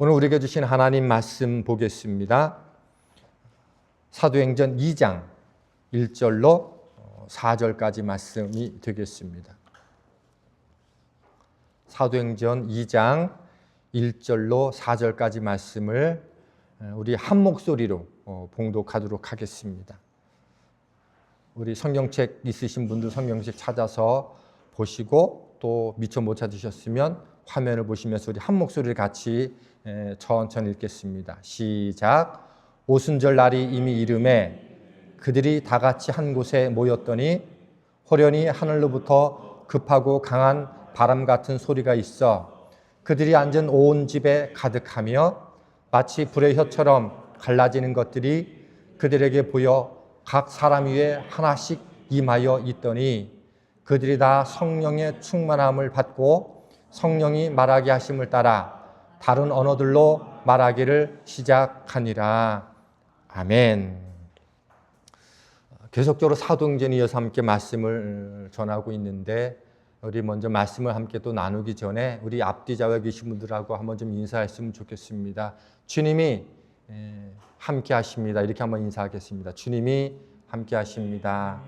오늘 우리에게 주신 하나님 말씀 보겠습니다. 사도행전 2장 1절로 4절까지 말씀이 되겠습니다. 사도행전 2장 1절로 4절까지 말씀을 우리 한 목소리로 봉독하도록 하겠습니다. 우리 성경책 있으신 분들 성경책 찾아서 보시고 또 미처 못 찾으셨으면 화면을 보시면서 우리 한 목소리를 같이 천천히 읽겠습니다. 시작. 오순절 날이 이미 이름에 그들이 다 같이 한 곳에 모였더니 호련히 하늘로부터 급하고 강한 바람 같은 소리가 있어 그들이 앉은 온 집에 가득하며 마치 불의 혀처럼 갈라지는 것들이 그들에게 보여 각 사람 위에 하나씩 임하여 있더니 그들이 다 성령의 충만함을 받고 성령이 말하게 하심을 따라 다른 언어들로 말하기를 시작하니라. 아멘. 계속적으로 사도행전에 이어서 함께 말씀을 전하고 있는데 우리 먼저 말씀을 함께 또 나누기 전에 우리 앞뒤 좌우에 계신 분들하고 한번 좀 인사했으면 좋겠습니다. 주님이 함께 하십니다. 이렇게 한번 인사하겠습니다. 주님이 함께 하십니다.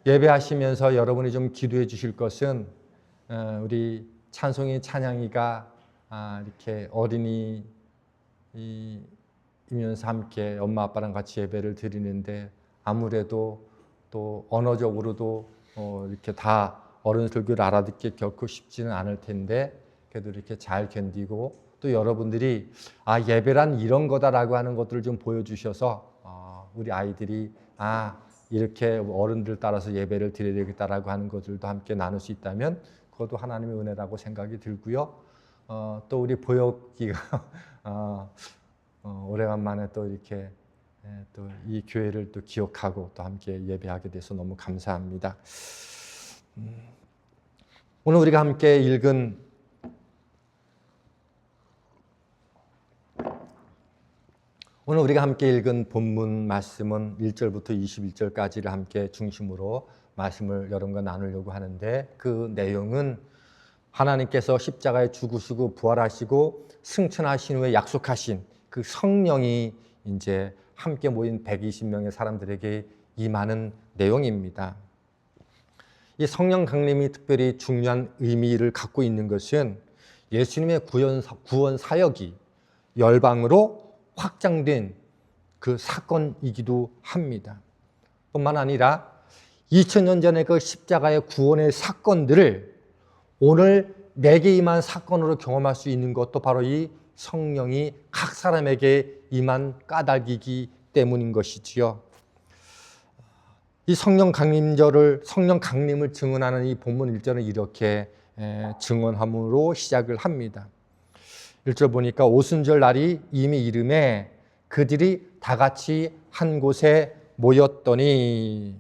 예배하시면서 여러분이 좀 기도해 주실 것은 우리 찬송이 찬양이가 이렇게 어린이이면서 함께 엄마 아빠랑 같이 예배를 드리는데 아무래도 또 언어적으로도 이렇게 다 어른들을 알아듣기 결코 쉽지는 않을 텐데 그래도 이렇게 잘 견디고 또 여러분들이 예배란 이런 거다라고 하는 것들을 좀 보여주셔서 우리 아이들이 이렇게 어른들 따라서 예배를 드려야 되겠다라고 하는 것들도 함께 나눌 수 있다면 그것도 하나님의 은혜라고 생각이 들고요. 또 우리 보혁이가 오래간만에 또 이렇게 또 이 교회를 또 기억하고 또 함께 예배하게 돼서 너무 감사합니다. 오늘 우리가 함께 읽은 본문 말씀은 1절부터 21절까지를 함께 중심으로 말씀을 여러분과 나누려고 하는데 그 내용은 하나님께서 십자가에 죽으시고 부활하시고 승천하신 후에 약속하신 그 성령이 이제 함께 모인 120명의 사람들에게 임하는 내용입니다. 이 성령 강림이 특별히 중요한 의미를 갖고 있는 것은 예수님의 구원 사역이 열방으로 확장된 그 사건이기도 합니다. 뿐만 아니라 2000년 전의 그 십자가의 구원의 사건들을 오늘 내게 임한 사건으로 경험할 수 있는 것도 바로 이 성령이 각 사람에게 임한 까닭이기 때문인 것이지요. 이 성령 강림을 증언하는 이 본문 1절은 이렇게 증언함으로 시작을 합니다. 1절 보니까 오순절 날이 이미 이름에 그들이 다 같이 한 곳에 모였더니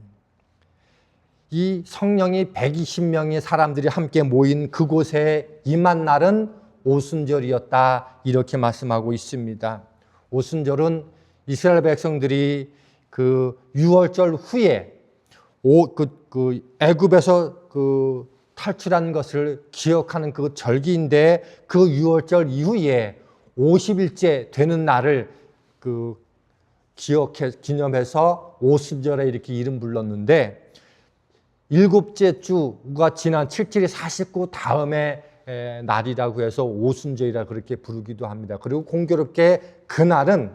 이 성령이 120명의 사람들이 함께 모인 그곳에 임한 날은 오순절이었다 이렇게 말씀하고 있습니다. 오순절은 이스라엘 백성들이 그 유월절 후에 애굽에서 탈출한 것을 기억하는 그 절기인데 그 유월절 이후에 50일째 되는 날을 기념해서 오순절에 이렇게 이름 불렀는데 7째 주가 지난 7일이 49 다음에 날이라고 해서 오순절이라 그렇게 부르기도 합니다. 그리고 공교롭게 그날은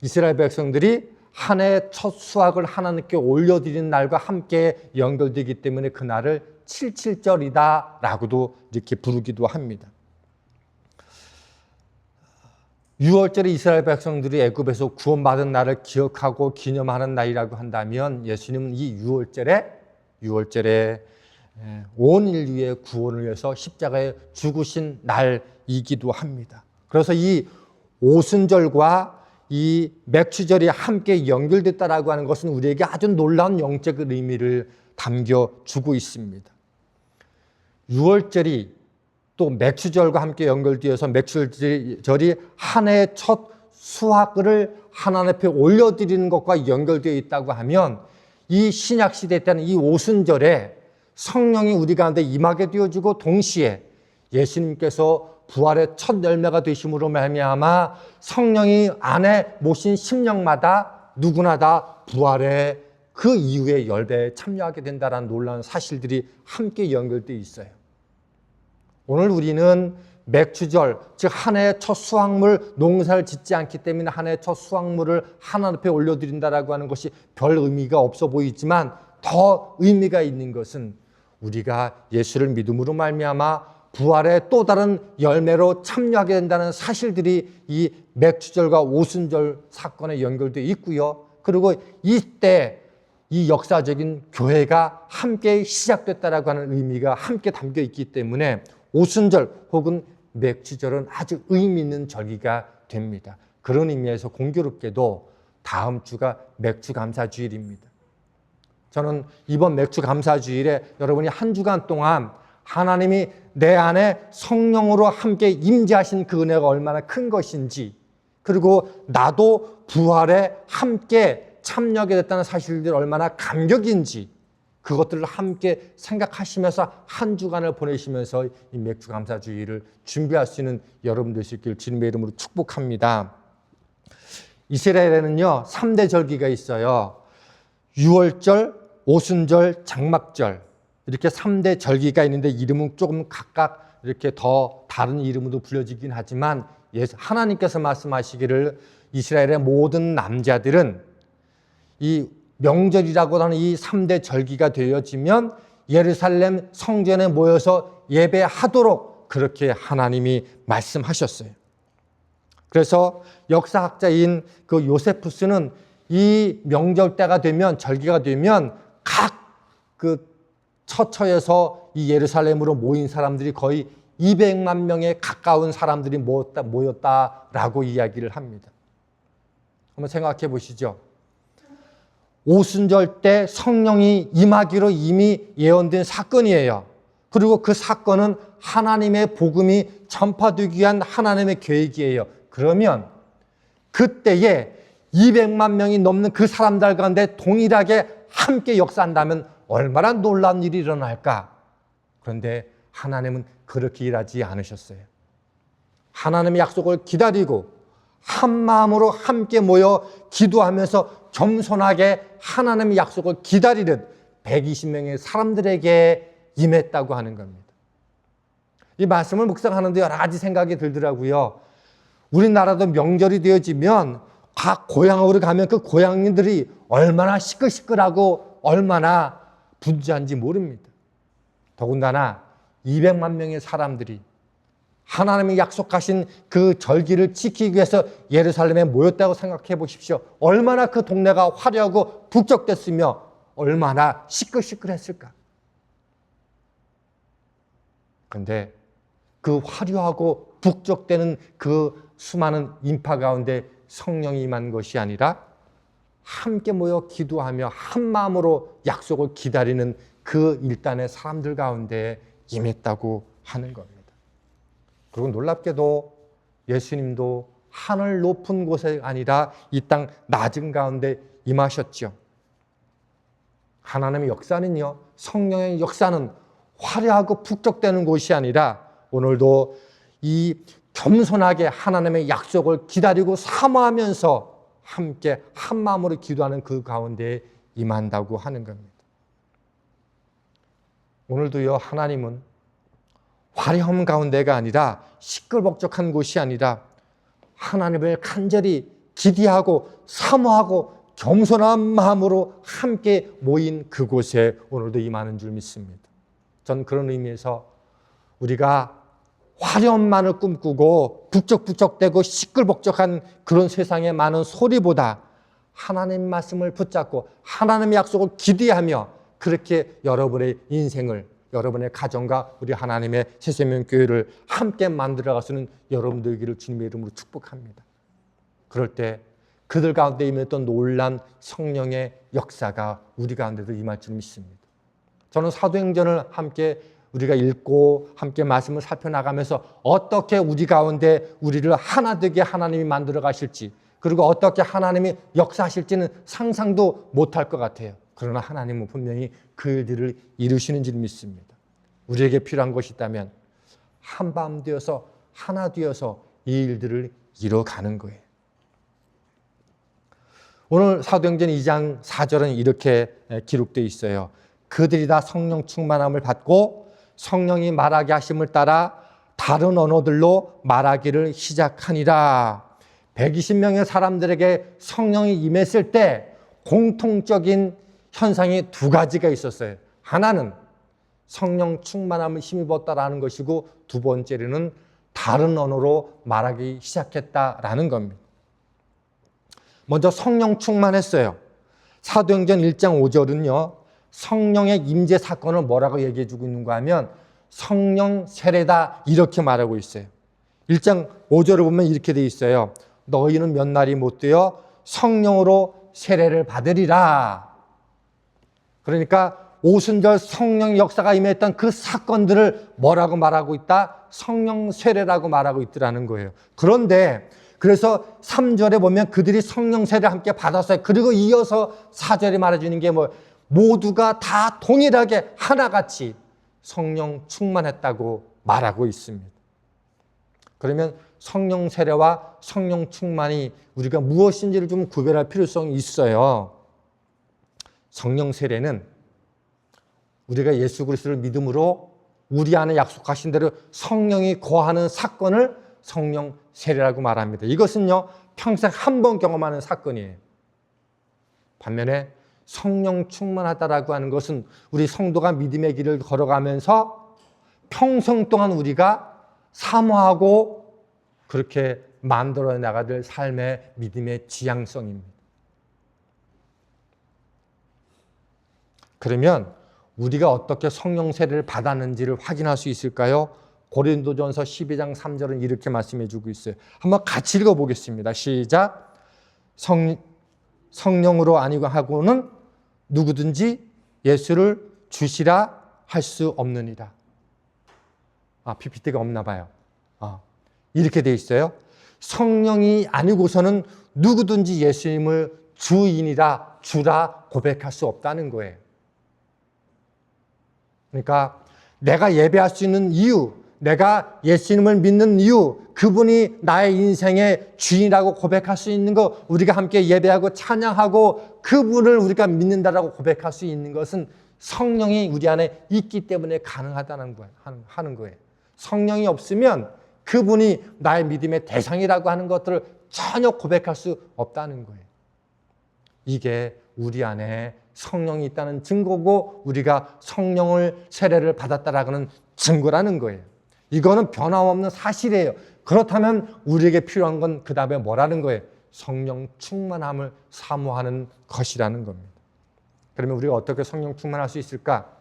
이스라엘 백성들이 한 해 첫 수확을 하나님께 올려드리는 날과 함께 연결되기 때문에 그날을 77절이다라고도 이렇게 부르기도 합니다. 6월절에 이스라엘 백성들이 애굽에서 구원받은 날을 기억하고 기념하는 날이라고 한다면 예수님은 이 6월절에 온 인류의 구원을 위해서 십자가에 죽으신 날이기도 합니다. 그래서 이 오순절과 이 맥추절이 함께 연결됐다라고 하는 것은 우리에게 아주 놀라운 영적 의미를 담겨주고 있습니다. 6월절이 또 맥추절과 함께 연결되어서 맥추절이 한 해의 첫 수확을 하나님 앞에 올려드리는 것과 연결되어 있다고 하면 이 신약시대 때는 이 오순절에 성령이 우리 가운데 임하게 되어주고 동시에 예수님께서 부활의 첫 열매가 되심으로 말미암아 성령이 안에 모신 심령마다 누구나 다 부활의 그 이후의 열매에 참여하게 된다는 놀라운 사실들이 함께 연결되어 있어요. 오늘 우리는 맥추절, 즉 한 해의 첫 수확물, 농사를 짓지 않기 때문에 한 해의 첫 수확물을 하나님 앞에 올려드린다라고 하는 것이 별 의미가 없어 보이지만 더 의미가 있는 것은 우리가 예수를 믿음으로 말미암아 부활의 또 다른 열매로 참여하게 된다는 사실들이 이 맥추절과 오순절 사건에 연결되어 있고요. 그리고 이때 이 역사적인 교회가 함께 시작됐다라고 하는 의미가 함께 담겨 있기 때문에 오순절 혹은 맥추절은 아주 의미 있는 절기가 됩니다. 그런 의미에서 공교롭게도 다음 주가 맥추감사주일입니다. 저는 이번 맥추감사주일에 여러분이 한 주간 동안 하나님이 내 안에 성령으로 함께 임재하신 그 은혜가 얼마나 큰 것인지, 그리고 나도 부활에 함께 참여하게 됐다는 사실들이 얼마나 감격인지, 그것들을 함께 생각하시면서 한 주간을 보내시면서 이 맥추감사주일을 준비할 수 있는 여러분 되시길 주님의 이름으로 축복합니다. 이스라엘에는요 3대 절기가 있어요. 유월절, 오순절, 장막절, 이렇게 3대 절기가 있는데 이름은 조금 각각 이렇게 더 다른 이름으로 불려지긴 하지만 하나님께서 말씀하시기를 이스라엘의 모든 남자들은 이 명절이라고 하는 이 3대 절기가 되어지면 예루살렘 성전에 모여서 예배하도록 그렇게 하나님이 말씀하셨어요. 그래서 역사학자인 그 요세푸스는 이 명절 때가 되면, 절기가 되면 각 그 처처에서 이 예루살렘으로 모인 사람들이 거의 200만 명에 가까운 사람들이 모였다라고 이야기를 합니다. 한번 생각해 보시죠. 오순절 때 성령이 임하기로 이미 예언된 사건이에요. 그리고 그 사건은 하나님의 복음이 전파되기 위한 하나님의 계획이에요. 그러면 그때에 200만 명이 넘는 그 사람들 가운데 동일하게 함께 역사한다면 얼마나 놀라운 일이 일어날까? 그런데 하나님은 그렇게 일하지 않으셨어요. 하나님의 약속을 기다리고 한 마음으로 함께 모여 기도하면서 겸손하게 하나님의 약속을 기다리는 120명의 사람들에게 임했다고 하는 겁니다. 이 말씀을 묵상하는데 여러 가지 생각이 들더라고요. 우리나라도 명절이 되어지면 각 고향으로 가면 그 고향인들이 얼마나 시끌시끌하고 얼마나 분주한지 모릅니다. 더군다나 200만 명의 사람들이 하나님이 약속하신 그 절기를 지키기 위해서 예루살렘에 모였다고 생각해 보십시오. 얼마나 그 동네가 화려하고 북적댔으며 얼마나 시끌시끌했을까. 그런데 그 화려하고 북적대는 그 수많은 인파 가운데 성령이 임한 것이 아니라 함께 모여 기도하며 한 마음으로 약속을 기다리는 그 일단의 사람들 가운데 임했다고 하는 겁니다. 그리고 놀랍게도 예수님도 하늘 높은 곳에 아니라 이 땅 낮은 가운데 임하셨죠. 하나님의 역사는요, 성령의 역사는 화려하고 북적대는 곳이 아니라 오늘도 이 겸손하게 하나님의 약속을 기다리고 사모하면서 함께 한 마음으로 기도하는 그 가운데 임한다고 하는 겁니다. 오늘도요, 하나님은 화려한 가운데가 아니라 시끌벅적한 곳이 아니라 하나님을 간절히 기대하고 사모하고 겸손한 마음으로 함께 모인 그곳에 오늘도 임하는 줄 믿습니다. 전 그런 의미에서 우리가 화려함만을 꿈꾸고 북적북적대고 시끌벅적한 그런 세상에 많은 소리보다 하나님 말씀을 붙잡고 하나님의 약속을 기대하며 그렇게 여러분의 인생을, 여러분의 가정과 우리 하나님의 새생명교회를 함께 만들어갈 수 있는 여러분들 되기를 주님의 이름으로 축복합니다. 그럴 때 그들 가운데 임했던 놀란 성령의 역사가 우리 가운데도 임할 줄 믿습니다. 저는 사도행전을 함께 우리가 읽고 함께 말씀을 살펴나가면서 어떻게 우리 가운데 우리를 하나 되게 하나님이 만들어 가실지, 그리고 어떻게 하나님이 역사하실지는 상상도 못할 것 같아요. 그러나 하나님은 분명히 그 일들을 이루시는 줄 믿습니다. 우리에게 필요한 것이 있다면 한밤 되어서 하나 되어서 이 일들을 이뤄가는 거예요. 오늘 사도행전 2장 4절은 이렇게 기록되어 있어요. 그들이 다 성령 충만함을 받고 성령이 말하게 하심을 따라 다른 언어들로 말하기를 시작하니라. 120명의 사람들에게 성령이 임했을 때 공통적인 현상이 두 가지가 있었어요. 하나는 성령 충만함을 힘입었다라는 것이고, 두 번째로는 다른 언어로 말하기 시작했다라는 겁니다. 먼저 성령 충만했어요. 사도행전 1장 5절은요. 성령의 임재 사건을 뭐라고 얘기해 주고 있는가 하면 성령 세례다 이렇게 말하고 있어요. 1장 5절을 보면 이렇게 돼 있어요. 너희는 몇 날이 못 되어 성령으로 세례를 받으리라. 그러니까 오순절 성령 역사가 임했던 그 사건들을 뭐라고 말하고 있다? 성령 세례라고 말하고 있더라는 거예요. 그런데 그래서 3절에 보면 그들이 성령 세례를 함께 받았어요. 그리고 이어서 4절에 말해주는 게 모두가 다 동일하게 하나같이 성령 충만했다고 말하고 있습니다. 그러면 성령 세례와 성령 충만이 우리가 무엇인지를 좀 구별할 필요성이 있어요. 성령 세례는 우리가 예수 그리스도를 믿음으로 우리 안에 약속하신 대로 성령이 거하는 사건을 성령 세례라고 말합니다. 이것은요, 평생 한 번 경험하는 사건이에요. 반면에 성령 충만하다라고 하는 것은 우리 성도가 믿음의 길을 걸어가면서 평생 동안 우리가 사모하고 그렇게 만들어 나가야 될 삶의 믿음의 지향성입니다. 그러면 우리가 어떻게 성령 세례를 받았는지를 확인할 수 있을까요? 고린도전서 12장 3절은 이렇게 말씀해 주고 있어요. 한번 같이 읽어보겠습니다. 시작. 성령으로 아니고 하고는 누구든지 예수를 주시라 할 수 없느니라. PPT가 없나 봐요. 이렇게 돼 있어요. 성령이 아니고서는 누구든지 예수님을 주인이라 주라 고백할 수 없다는 거예요. 그러니까 내가 예배할 수 있는 이유, 내가 예수님을 믿는 이유, 그분이 나의 인생의 주인이라고 고백할 수 있는 것, 우리가 함께 예배하고 찬양하고 그분을 우리가 믿는다라고 고백할 수 있는 것은 성령이 우리 안에 있기 때문에 가능하다는 거예요. 하는 거예요. 성령이 없으면 그분이 나의 믿음의 대상이라고 하는 것들을 전혀 고백할 수 없다는 거예요. 이게 우리 안에 성령이 있다는 증거고 우리가 성령을 세례를 받았다라고 하는 증거라는 거예요. 이거는 변함없는 사실이에요. 그렇다면 우리에게 필요한 건 그 다음에 뭐라는 거예요? 성령 충만함을 사모하는 것이라는 겁니다. 그러면 우리가 어떻게 성령 충만할 수 있을까?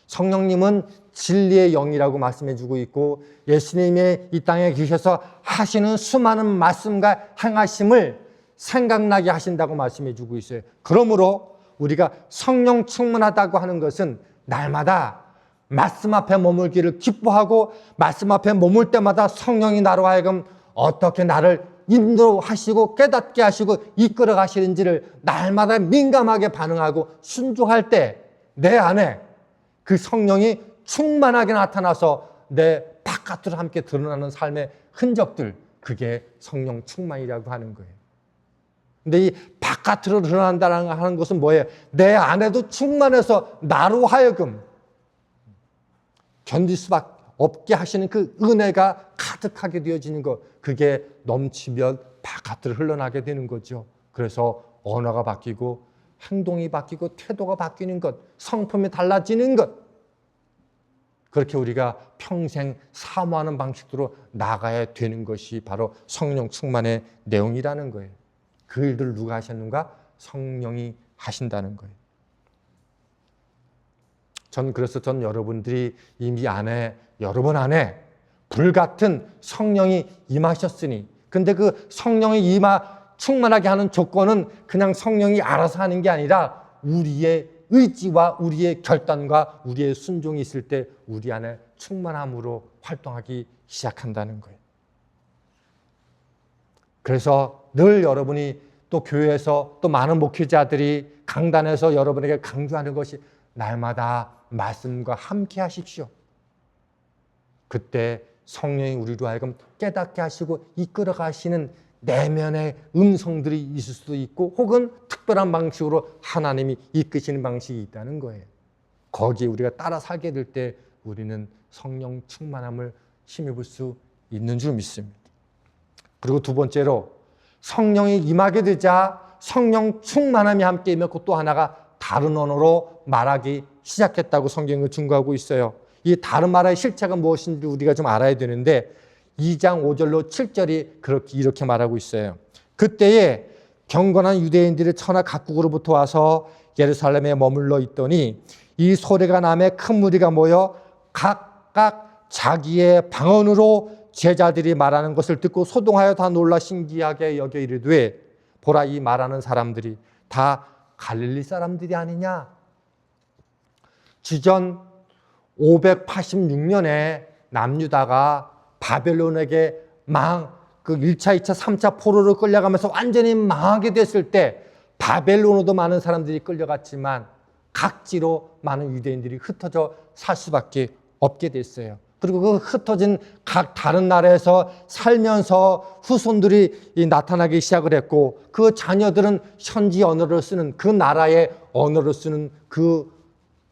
성령님은 진리의 영이라고 말씀해 주고 있고 예수님의 이 땅에 계셔서 하시는 수많은 말씀과 행하심을 생각나게 하신다고 말씀해 주고 있어요. 그러므로 우리가 성령 충만하다고 하는 것은 날마다 말씀 앞에 머물기를 기뻐하고 말씀 앞에 머물 때마다 성령이 나로 하여금 어떻게 나를 인도하시고 깨닫게 하시고 이끌어 가시는지를 날마다 민감하게 반응하고 순종할 때 내 안에 그 성령이 충만하게 나타나서 내 바깥으로 함께 드러나는 삶의 흔적들, 그게 성령 충만이라고 하는 거예요. 근데 이 바깥으로 드러난다는 하는 것은 뭐예요? 내 안에도 충만해서 나로 하여금 견딜 수밖에 없게 하시는 그 은혜가 가득하게 되어지는 것, 그게 넘치면 바깥으로 흘러나게 되는 거죠. 그래서 언어가 바뀌고 행동이 바뀌고 태도가 바뀌는 것, 성품이 달라지는 것, 그렇게 우리가 평생 사모하는 방식으로 나가야 되는 것이 바로 성령 충만의 내용이라는 거예요. 그 일들을 누가 하셨는가? 성령이 하신다는 거예요. 그래서 여러분들이 이미 여러분 안에 불같은 성령이 임하셨으니, 근데 그 성령이 충만하게 하는 조건은 그냥 성령이 알아서 하는 게 아니라 우리의 의지와 우리의 결단과 우리의 순종이 있을 때 우리 안에 충만함으로 활동하기 시작한다는 거예요. 그래서 늘 여러분이 또 교회에서 또 많은 목회자들이 강단에서 여러분에게 강조하는 것이 날마다 말씀과 함께 하십시오. 그때 성령이 우리로 하여금 깨닫게 하시고 이끌어 가시는 내면의 음성들이 있을 수도 있고 혹은 특별한 방식으로 하나님이 이끄시는 방식이 있다는 거예요. 거기에 우리가 따라 살게 될 때 우리는 성령 충만함을 힘입을 수 있는 줄 믿습니다. 그리고 두 번째로 성령이 임하게 되자 성령 충만함이 함께 임했고 또 하나가 다른 언어로 말하기 시작했다고 성경은 증거하고 있어요. 이 다른 말의 실체가 무엇인지 우리가 좀 알아야 되는데 2장 5절로 7절이 이렇게 말하고 있어요. 그때에 경건한 유대인들이 천하 각국으로부터 와서 예루살렘에 머물러 있더니 이 소리가 나매 큰 무리가 모여 각각 자기의 방언으로 제자들이 말하는 것을 듣고 소동하여 다 놀라 신기하게 여겨 이르되 보라 이 말하는 사람들이 다 갈릴리 사람들이 아니냐. 주전 586년에 남유다가 바벨론에게 그 1차, 2차, 3차 포로로 끌려가면서 완전히 망하게 됐을 때 바벨론으로도 많은 사람들이 끌려갔지만 각지로 많은 유대인들이 흩어져 살 수밖에 없게 됐어요. 그리고 그 흩어진 각 다른 나라에서 살면서 후손들이 나타나기 시작을 했고 그 자녀들은 현지 언어를 쓰는 그 나라의 언어를 쓰는 그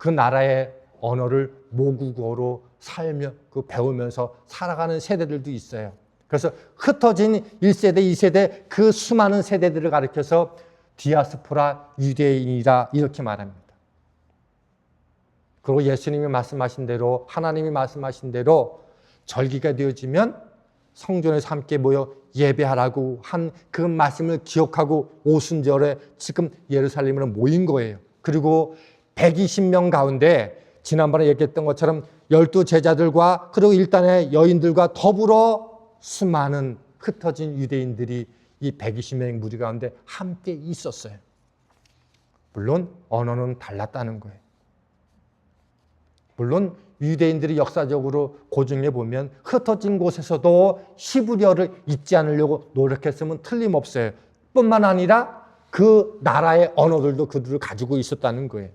나라의 언어를 모국어로 살며 배우면서 살아가는 세대들도 있어요. 그래서 흩어진 1세대, 2세대 그 수많은 세대들을 가리켜서 디아스포라 유대인이라 이렇게 말합니다. 그리고 예수님이 말씀하신 대로 하나님이 말씀하신 대로 절기가 되어지면 성전에서 함께 모여 예배하라고 한 그 말씀을 기억하고 오순절에 지금 예루살렘으로 모인 거예요. 그리고 120명 가운데 지난번에 얘기했던 것처럼 12제자들과 그리고 일단의 여인들과 더불어 수많은 흩어진 유대인들이 이 120명 무리 가운데 함께 있었어요. 물론 언어는 달랐다는 거예요. 물론 유대인들이 역사적으로 고증해 보면 흩어진 곳에서도 히브리어를 잊지 않으려고 노력했으면 틀림없어요. 뿐만 아니라 그 나라의 언어들도 그들을 가지고 있었다는 거예요.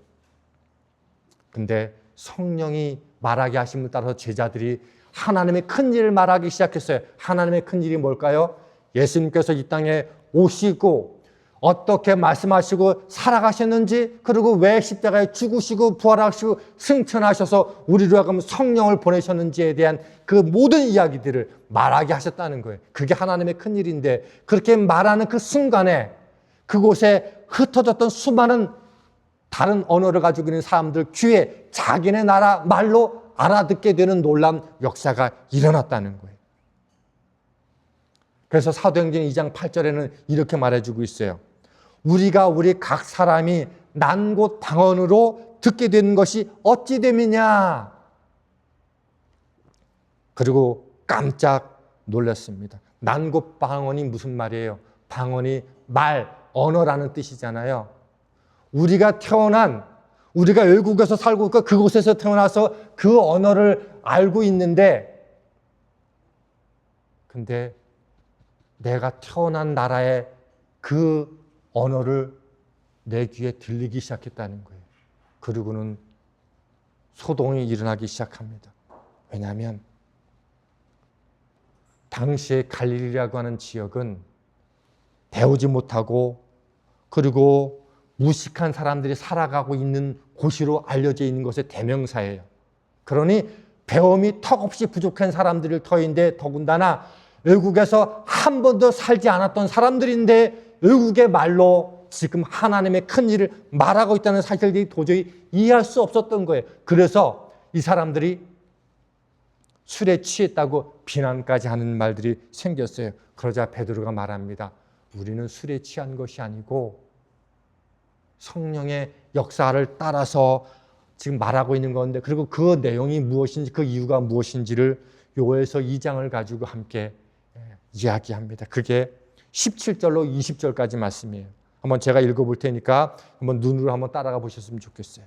근데 성령이 말하게 하심을 따라서 제자들이 하나님의 큰 일을 말하기 시작했어요. 하나님의 큰 일이 뭘까요? 예수님께서 이 땅에 오시고 어떻게 말씀하시고 살아가셨는지 그리고 왜 십자가에 죽으시고 부활하시고 승천하셔서 우리로 하여금 성령을 보내셨는지에 대한 그 모든 이야기들을 말하게 하셨다는 거예요. 그게 하나님의 큰 일인데 그렇게 말하는 그 순간에 그곳에 흩어졌던 수많은 다른 언어를 가지고 있는 사람들 귀에 자기네 나라 말로 알아듣게 되는 놀라운 역사가 일어났다는 거예요. 그래서 사도행전 2장 8절에는 이렇게 말해주고 있어요. 우리가 우리 각 사람이 난 곳 방언으로 듣게 되는 것이 어찌 됨이냐. 그리고 깜짝 놀랐습니다. 난 곳 방언이 무슨 말이에요? 방언이 말, 언어라는 뜻이잖아요. 우리가 외국에서 살고 그곳에서 태어나서 그 언어를 알고 있는데 근데 내가 태어난 나라의 그 언어를 내 귀에 들리기 시작했다는 거예요. 그리고는 소동이 일어나기 시작합니다. 왜냐하면 당시에 갈릴리라고 하는 지역은 배우지 못하고 그리고 무식한 사람들이 살아가고 있는 곳으로 알려져 있는 것의 대명사예요. 그러니 배움이 턱없이 부족한 사람들일 터인데 더군다나 외국에서 한 번도 살지 않았던 사람들인데 외국의 말로 지금 하나님의 큰 일을 말하고 있다는 사실들이 도저히 이해할 수 없었던 거예요. 그래서 이 사람들이 술에 취했다고 비난까지 하는 말들이 생겼어요. 그러자 베드로가 말합니다. 우리는 술에 취한 것이 아니고 성령의 역사를 따라서 지금 말하고 있는 건데 그리고 그 내용이 무엇인지 그 이유가 무엇인지를 요에서 2장을 가지고 함께 이야기합니다. 그게 17절로 20절까지 말씀이에요. 한번 제가 읽어볼 테니까 한번 눈으로 한번 따라가 보셨으면 좋겠어요.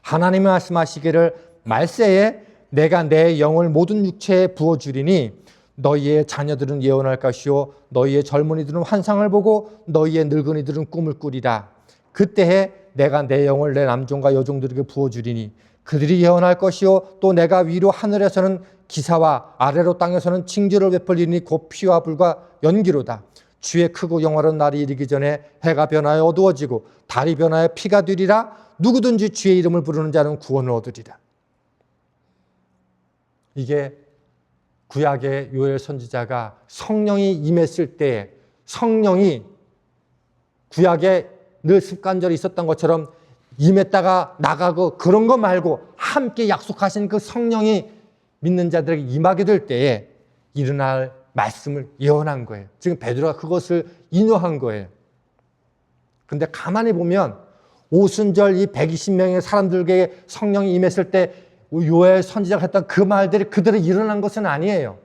하나님이 말씀하시기를 말세에 내가 내 영을 모든 육체에 부어주리니 너희의 자녀들은 예언할 것이요 너희의 젊은이들은 환상을 보고 너희의 늙은이들은 꿈을 꾸리라. 그때에 내가 내 영을 내 남종과 여종들에게 부어주리니 그들이 예언할 것이요 또 내가 위로 하늘에서는 기사와 아래로 땅에서는 징조를 베풀리니 곧 피와 불과 연기로다. 주의 크고 영화로운 날이 이르기 전에 해가 변하여 어두워지고 달이 변하여 피가 되리라. 누구든지 주의 이름을 부르는 자는 구원을 얻으리라. 이게 구약의 요엘 선지자가 성령이 임했을 때에 성령이 구약에 늘 습관적으로 있었던 것처럼 임했다가 나가고 그런 거 말고 함께 약속하신 그 성령이 믿는 자들에게 임하게 될 때에 일어날 말씀을 예언한 거예요. 지금 베드로가 그것을 인용한 거예요. 그런데 가만히 보면 오순절 이 120명의 사람들에게 성령이 임했을 때 요엘 선지자가 했던 그 말들이 그대로 일어난 것은 아니에요.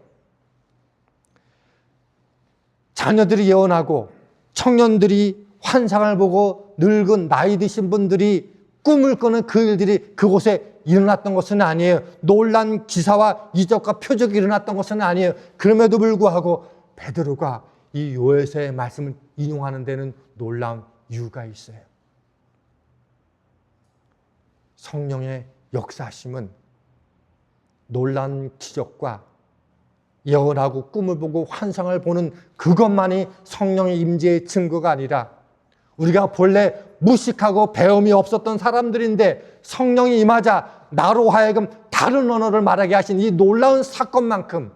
자녀들이 예언하고 청년들이 환상을 보고 늙은 나이 드신 분들이 꿈을 꾸는 그 일들이 그곳에 일어났던 것은 아니에요. 놀란 기사와 이적과 표적이 일어났던 것은 아니에요. 그럼에도 불구하고 베드로가 이 요엘서의 말씀을 인용하는 데는 놀라운 이유가 있어요. 성령의 역사심은 놀라운 기적과 예언하고 꿈을 보고 환상을 보는 그것만이 성령의 임재의 증거가 아니라 우리가 본래 무식하고 배움이 없었던 사람들인데 성령이 임하자 나로 하여금 다른 언어를 말하게 하신 이 놀라운 사건만큼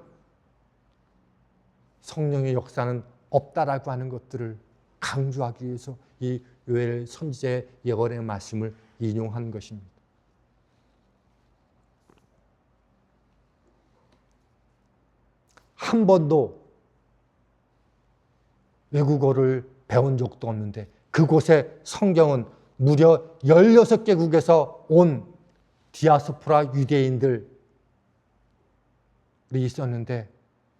성령의 역사는 없다라고 하는 것들을 강조하기 위해서 이 요엘 선지자의 예언의 말씀을 인용한 것입니다. 한 번도 외국어를 배운 적도 없는데 그곳에 성경은 무려 16개국에서 온 디아스포라 유대인들이 있었는데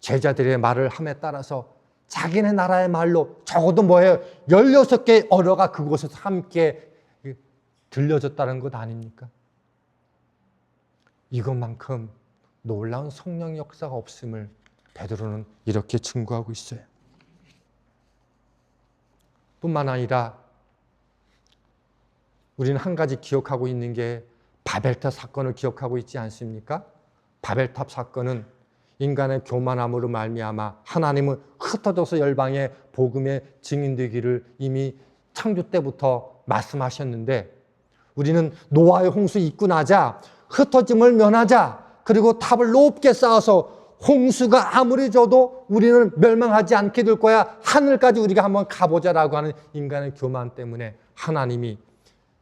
제자들의 말을 함에 따라서 자기네 나라의 말로 적어도 뭐예요? 16개의 언어가 그곳에서 함께 들려졌다는 것 아닙니까? 이것만큼 놀라운 성령 역사가 없음을 베드로는 이렇게 증거하고 있어요. 뿐만 아니라 우리는 한 가지 기억하고 있는 게 바벨탑 사건을 기억하고 있지 않습니까? 바벨탑 사건은 인간의 교만함으로 말미암아 하나님은 흩어져서 열방의 복음의 증인되기를 이미 창조 때부터 말씀하셨는데 우리는 노아의 홍수 있고 나자 흩어짐을 면하자 그리고 탑을 높게 쌓아서 홍수가 아무리 져도 우리는 멸망하지 않게 될 거야. 하늘까지 우리가 한번 가보자라고 하는 인간의 교만 때문에 하나님이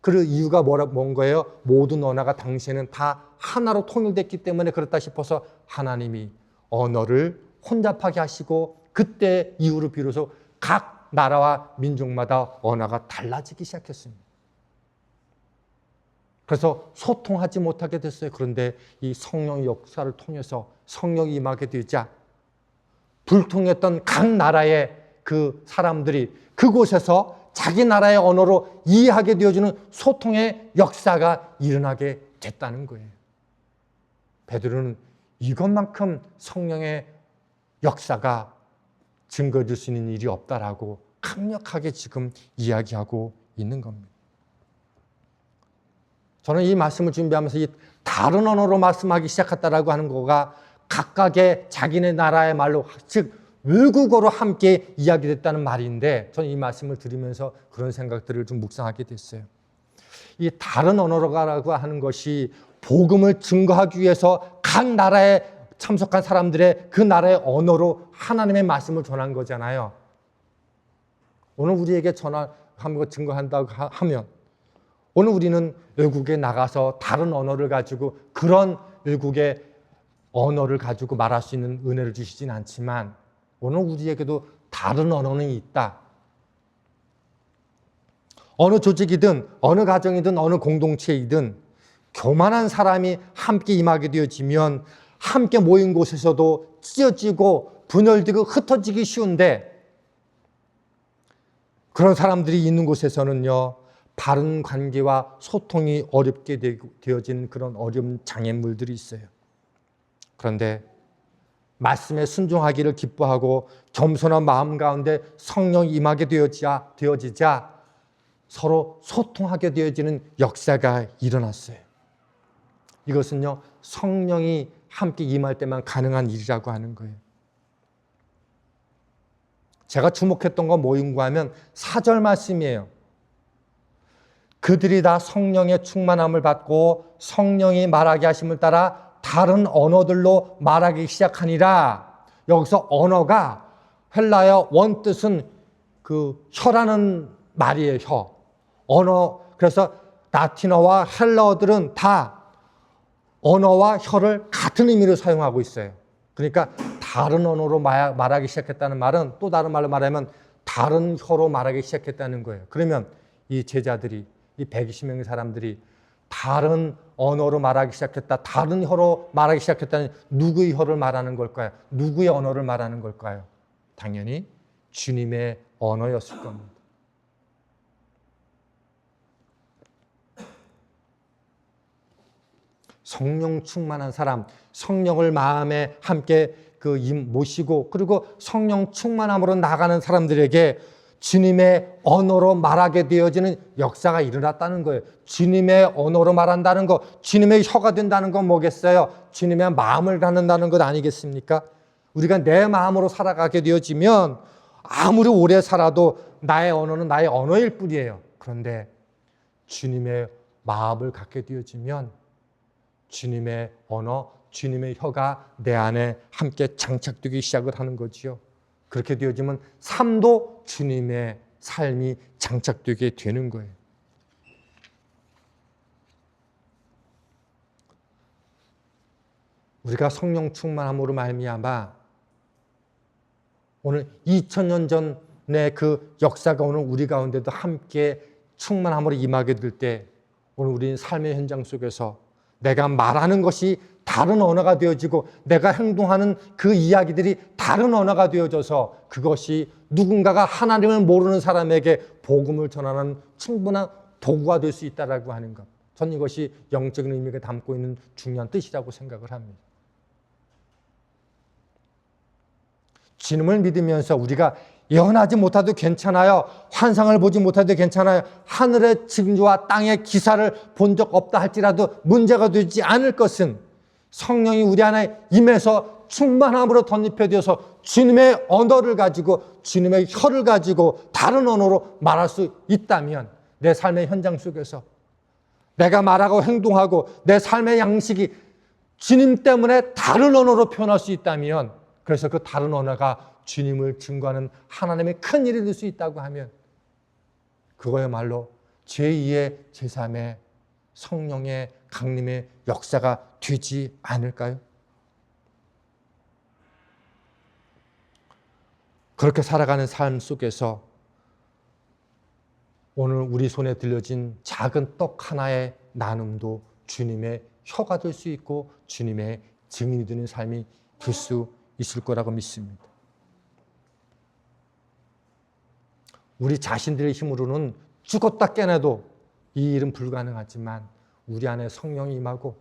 그 이유가 뭔 거예요? 모든 언어가 당시에는 다 하나로 통일됐기 때문에 그렇다 싶어서 하나님이 언어를 혼잡하게 하시고 그때 이후로 비로소 각 나라와 민족마다 언어가 달라지기 시작했습니다. 그래서 소통하지 못하게 됐어요. 그런데 이 성령의 역사를 통해서 성령이 임하게 되자 불통했던 각 나라의 그 사람들이 그곳에서 자기 나라의 언어로 이해하게 되어주는 소통의 역사가 일어나게 됐다는 거예요. 베드로는 이것만큼 성령의 역사가 증거해 줄 수 있는 일이 없다라고 강력하게 지금 이야기하고 있는 겁니다. 저는 이 말씀을 준비하면서 이 다른 언어로 말씀하기 시작했다라고 하는 거가 각각의 자기네 나라의 말로, 즉 외국어로 함께 이야기됐다는 말인데 저는 이 말씀을 들으면서 그런 생각들을 좀 묵상하게 됐어요. 이 다른 언어라고 하는 것이 복음을 증거하기 위해서 각 나라에 참석한 사람들의 그 나라의 언어로 하나님의 말씀을 전한 거잖아요. 오늘 우리에게 전하는 거 증거한다고 하면 오늘 우리는 외국에 나가서 다른 언어를 가지고 그런 외국의 언어를 가지고 말할 수 있는 은혜를 주시진 않지만 오늘 우리에게도 다른 언어는 있다. 어느 조직이든 어느 가정이든 어느 공동체이든 교만한 사람이 함께 임하게 되어지면 함께 모인 곳에서도 찢어지고 분열되고 흩어지기 쉬운데 그런 사람들이 있는 곳에서는요. 바른 관계와 소통이 어렵게 되어지는 그런 어려운 장애물들이 있어요. 그런데 말씀에 순종하기를 기뻐하고 겸손한 마음 가운데 성령이 임하게 되어지자 서로 소통하게 되어지는 역사가 일어났어요. 이것은요, 성령이 함께 임할 때만 가능한 일이라고 하는 거예요. 제가 주목했던 건 뭐인가 하면 4절 말씀이에요. 그들이 다 성령의 충만함을 받고 성령이 말하게 하심을 따라 다른 언어들로 말하기 시작하니라. 여기서 언어가 헬라어 원뜻은 그 혀라는 말이에요. 혀. 언어. 그래서 라틴어와 헬라어들은 다 언어와 혀를 같은 의미로 사용하고 있어요. 그러니까 다른 언어로 말하기 시작했다는 말은 또 다른 말로 말하면 다른 혀로 말하기 시작했다는 거예요. 그러면 이 제자들이, 이 120명의 사람들이 다른 언어로 말하기 시작했다, 다른 혀로 말하기 시작했다는 누구의 혀를 말하는 걸까요? 누구의 언어를 말하는 걸까요? 당연히 주님의 언어였을 겁니다. 성령 충만한 사람, 성령을 마음에 함께 모시고 그리고 성령 충만함으로 나가는 사람들에게 주님의 언어로 말하게 되어지는 역사가 일어났다는 거예요. 주님의 언어로 말한다는 거, 주님의 혀가 된다는 건 뭐겠어요? 주님의 마음을 갖는다는 것 아니겠습니까? 우리가 내 마음으로 살아가게 되어지면 아무리 오래 살아도 나의 언어는 나의 언어일 뿐이에요. 그런데 주님의 마음을 갖게 되어지면 주님의 언어, 주님의 혀가 내 안에 함께 장착되기 시작을 하는 거지요. 그렇게 되어지면 삶도 주님의 삶이 장착되게 되는 거예요. 우리가 성령 충만함으로 말미암아 오늘 2000년 전의 그 역사가 오늘 우리 가운데도 함께 충만함으로 임하게 될 때 오늘 우리는 삶의 현장 속에서 내가 말하는 것이 다른 언어가 되어지고 내가 행동하는 그 이야기들이 다른 언어가 되어져서 그것이 누군가가 하나님을 모르는 사람에게 복음을 전하는 충분한 도구가 될 수 있다라고 하는 것. 저는 이것이 영적인 의미가 담고 있는 중요한 뜻이라고 생각을 합니다. 주님을 믿으면서 우리가 예언하지 못해도 괜찮아요. 환상을 보지 못해도 괜찮아요. 하늘의 징조와 땅의 기사를 본 적 없다 할지라도 문제가 되지 않을 것은 성령이 우리 안에 임해서 충만함으로 덧입혀져서 주님의 언어를 가지고 주님의 혀를 가지고 다른 언어로 말할 수 있다면 내 삶의 현장 속에서 내가 말하고 행동하고 내 삶의 양식이 주님 때문에 다른 언어로 표현할 수 있다면 그래서 그 다른 언어가 주님을 증거하는 하나님의 큰 일이 될 수 있다고 하면 그거야말로 제2의 제3의 성령의 강림의 역사가 되지 않을까요? 그렇게 살아가는 삶 속에서 오늘 우리 손에 들려진 작은 떡 하나의 나눔도 주님의 혀가 될 수 있고 주님의 증인이 되는 삶이 될 수 있을 거라고 믿습니다. 우리 자신들의 힘으로는 죽었다 깨어나도 이 일은 불가능하지만 우리 안에 성령이 임하고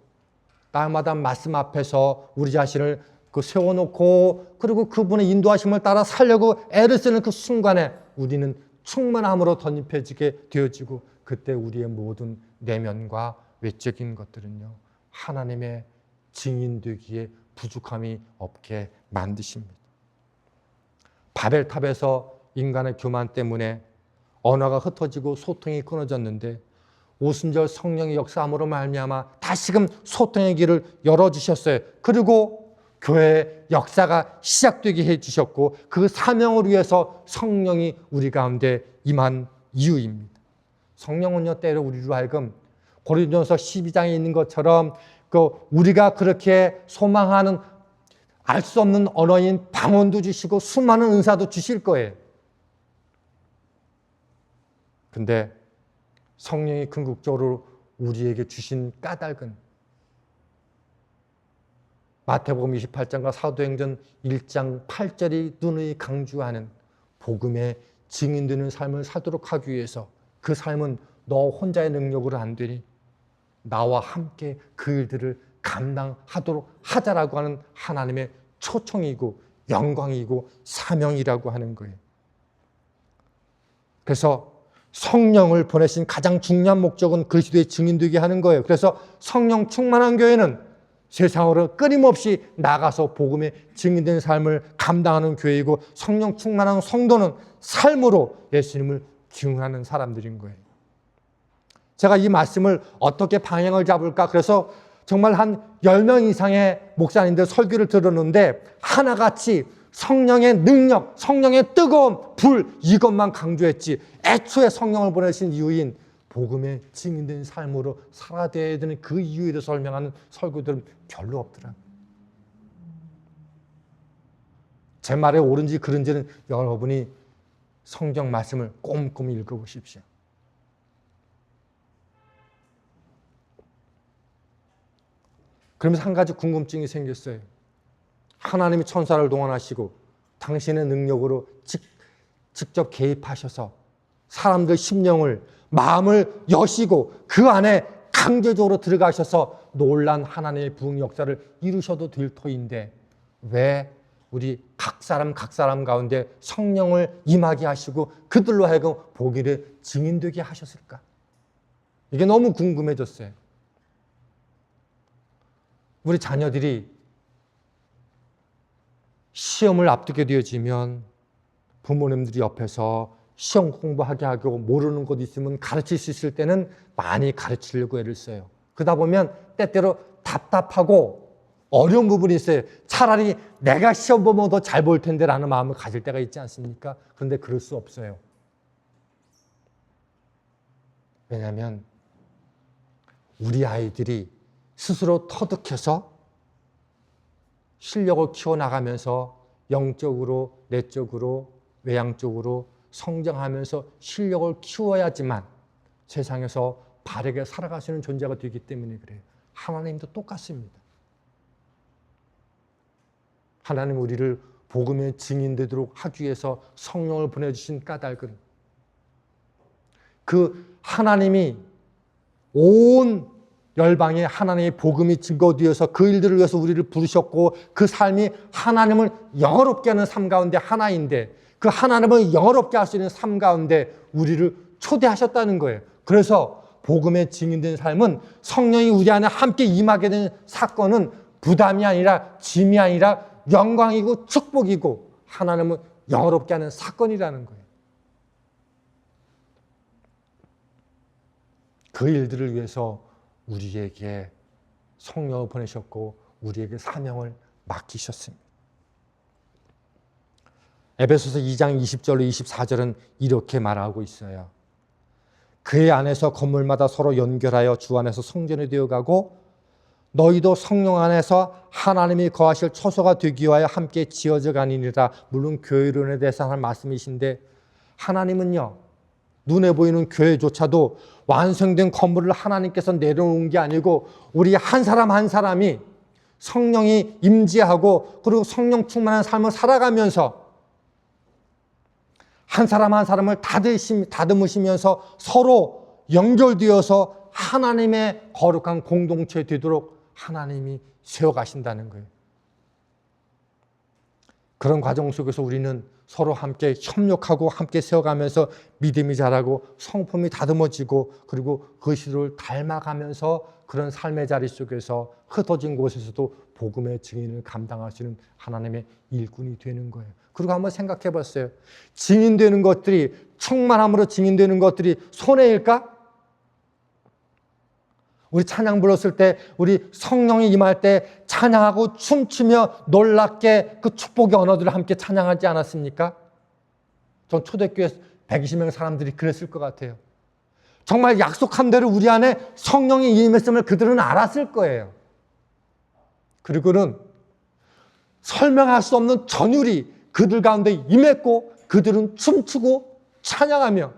날마다 말씀 앞에서 우리 자신을 세워놓고 그리고 그분의 인도하심을 따라 살려고 애를 쓰는 그 순간에 우리는 충만함으로 덧입혀지게 되어지고 그때 우리의 모든 내면과 외적인 것들은요 하나님의 증인되기에 부족함이 없게 만드십니다. 바벨탑에서 인간의 교만 때문에 언어가 흩어지고 소통이 끊어졌는데 오순절 성령의 역사함으로 말미암아 다시금 소통의 길을 열어주셨어요. 그리고 교회의 역사가 시작되게 해주셨고 그 사명을 위해서 성령이 우리 가운데 임한 이유입니다. 성령은요 때로 우리로 하여금 고린도전서 12장에 있는 것처럼 우리가 그렇게 소망하는 알 수 없는 언어인 방언도 주시고 수많은 은사도 주실 거예요. 근데 성령이 궁극적으로 우리에게 주신 까닭은 마태복음 28장과 사도행전 1장 8절이 누누이 강조하는 복음의 증인되는 삶을 살도록 하기 위해서 그 삶은 너 혼자의 능력으로 안 되니 나와 함께 그 일들을 감당하도록 하자라고 하는 하나님의 초청이고 영광이고 사명이라고 하는 거예요. 그래서 성령을 보내신 가장 중요한 목적은 그리스도의 증인되게 하는 거예요. 그래서 성령 충만한 교회는 세상으로 끊임없이 나가서 복음의 증인된 삶을 감당하는 교회이고, 성령 충만한 성도는 삶으로 예수님을 증언하는 사람들인 거예요. 제가 이 말씀을 어떻게 방향을 잡을까? 그래서 정말 한 10명 이상의 목사님들 설교를 들었는데 하나같이 성령의 능력, 성령의 뜨거운 불, 이것만 강조했지, 애초에 성령을 보내신 이유인 복음의 증인된 삶으로 살아야 되는 그 이유에 대해서 설명하는 설교들은 별로 없더라. 제 말에 옳은지 그른지는 여러분이 성경 말씀을 꼼꼼히 읽어보십시오. 그러면서 한 가지 궁금증이 생겼어요. 하나님이 천사를 동원하시고 당신의 능력으로 직접 개입하셔서 사람들 심령을, 마음을 여시고 그 안에 강제적으로 들어가셔서 놀란 하나님의 부흥 역사를 이루셔도 될 터인데, 왜 우리 각 사람 가운데 성령을 임하게 하시고 그들로 하여금 보기를 증인되게 하셨을까? 이게 너무 궁금해졌어요. 우리 자녀들이 시험을 앞두게 되어지면 부모님들이 옆에서 시험 공부하게 하고 모르는 것 있으면 가르칠 수 있을 때는 많이 가르치려고 애를 써요. 그러다 보면 때때로 답답하고 어려운 부분이 있어요. 차라리 내가 시험 보면 더 잘 볼 텐데 라는 마음을 가질 때가 있지 않습니까? 그런데 그럴 수 없어요. 왜냐하면 우리 아이들이 스스로 터득해서 실력을 키워나가면서 영적으로, 내적으로, 외향적으로 성장하면서 실력을 키워야지만 세상에서 바르게 살아갈 수 있는 존재가 되기 때문에 그래요. 하나님도 똑같습니다. 하나님 우리를 복음의 증인되도록 하기 위해서 성령을 보내주신 까닭은, 그 하나님이 온 열방에 하나님의 복음이 증거되어서 그 일들을 위해서 우리를 부르셨고, 그 삶이 하나님을 영화롭게 하는 삶 가운데 하나인데, 그 하나님을 영화롭게 할 수 있는 삶 가운데 우리를 초대하셨다는 거예요. 그래서 복음의 증인된 삶은 성령이 우리 안에 함께 임하게 된 사건은 부담이 아니라 짐이 아니라 영광이고 축복이고 하나님을 영화롭게 하는 사건이라는 거예요. 그 일들을 위해서 우리에게 성령을 보내셨고 우리에게 사명을 맡기셨습니다. 에베소서 2장 20절로 24절은 이렇게 말하고 있어요. 그의 안에서 건물마다 서로 연결하여 주 안에서 성전이 되어가고 너희도 성령 안에서 하나님이 거하실 처소가 되기 위하여 함께 지어져 가니라. 물론 교회론에 대해서 하는 말씀이신데, 하나님은요, 눈에 보이는 교회조차도 완성된 건물을 하나님께서 내려놓은 게 아니고 우리 한 사람 한 사람이 성령이 임재하고 그리고 성령 충만한 삶을 살아가면서 한 사람 한 사람을 다듬으시면서 서로 연결되어서 하나님의 거룩한 공동체 되도록 하나님이 세워가신다는 거예요. 그런 과정 속에서 우리는 서로 함께 협력하고 함께 세워가면서 믿음이 자라고 성품이 다듬어지고 그리고 그리스도를 닮아가면서 그런 삶의 자리 속에서 흩어진 곳에서도 복음의 증인을 감당하시는 하나님의 일꾼이 되는 거예요. 그리고 한번 생각해 봤어요. 증인되는 것들이, 충만함으로 증인되는 것들이 손해일까? 우리 찬양 불렀을 때, 우리 성령이 임할 때 찬양하고 춤추며 놀랍게 그 축복의 언어들을 함께 찬양하지 않았습니까? 전 초대교회 120명 사람들이 그랬을 것 같아요. 정말 약속한 대로 우리 안에 성령이 임했음을 그들은 알았을 거예요. 그리고는 설명할 수 없는 전율이 그들 가운데 임했고 그들은 춤추고 찬양하며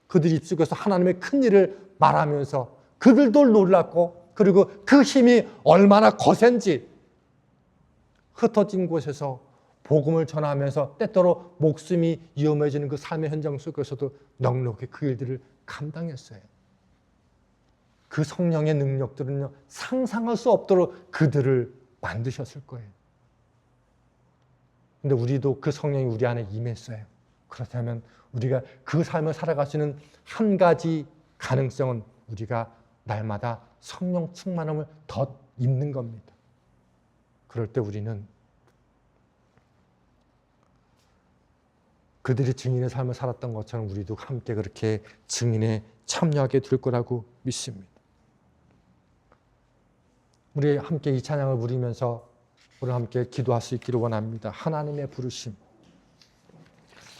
그들 입속에서 하나님의 큰 일을 말하면서 그들도 놀랐고 그리고 그 힘이 얼마나 거센지 흩어진 곳에서 복음을 전하면서 때때로 목숨이 위험해지는 그 삶의 현장 속에서도 넉넉히 그 일들을 감당했어요. 그 성령의 능력들은요, 상상할 수 없도록 그들을 만드셨을 거예요. 근데 우리도 그 성령이 우리 안에 임했어요. 그렇다면 우리가 그 삶을 살아갈 수 있는 한 가지 가능성은 우리가 날마다 성령 충만함을 더 입는 겁니다. 그럴 때 우리는 그들이 증인의 삶을 살았던 것처럼 우리도 함께 그렇게 증인에 참여하게 될 거라고 믿습니다. 우리 함께 이 찬양을 부르면서 우리 함께 기도할 수 있기를 원합니다. 하나님의 부르심.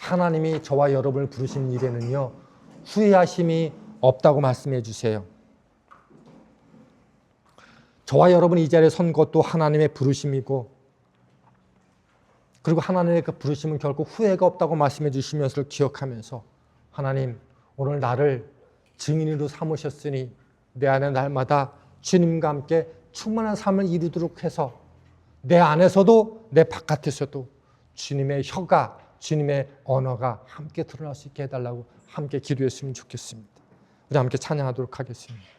하나님이 저와 여러분을 부르신 일에는요, 후회하심이 없다고 말씀해 주세요. 저와 여러분이 이 자리에 선 것도 하나님의 부르심이고, 그리고 하나님의 그 부르심은 결코 후회가 없다고 말씀해 주시면서 기억하면서, 하나님 오늘 나를 증인으로 삼으셨으니 내 안에 날마다 주님과 함께 충만한 삶을 이루도록 해서 내 안에서도 내 바깥에서도 주님의 혀가, 주님의 언어가 함께 드러날 수 있게 해달라고 함께 기도했으면 좋겠습니다. 우리 함께 찬양하도록 하겠습니다.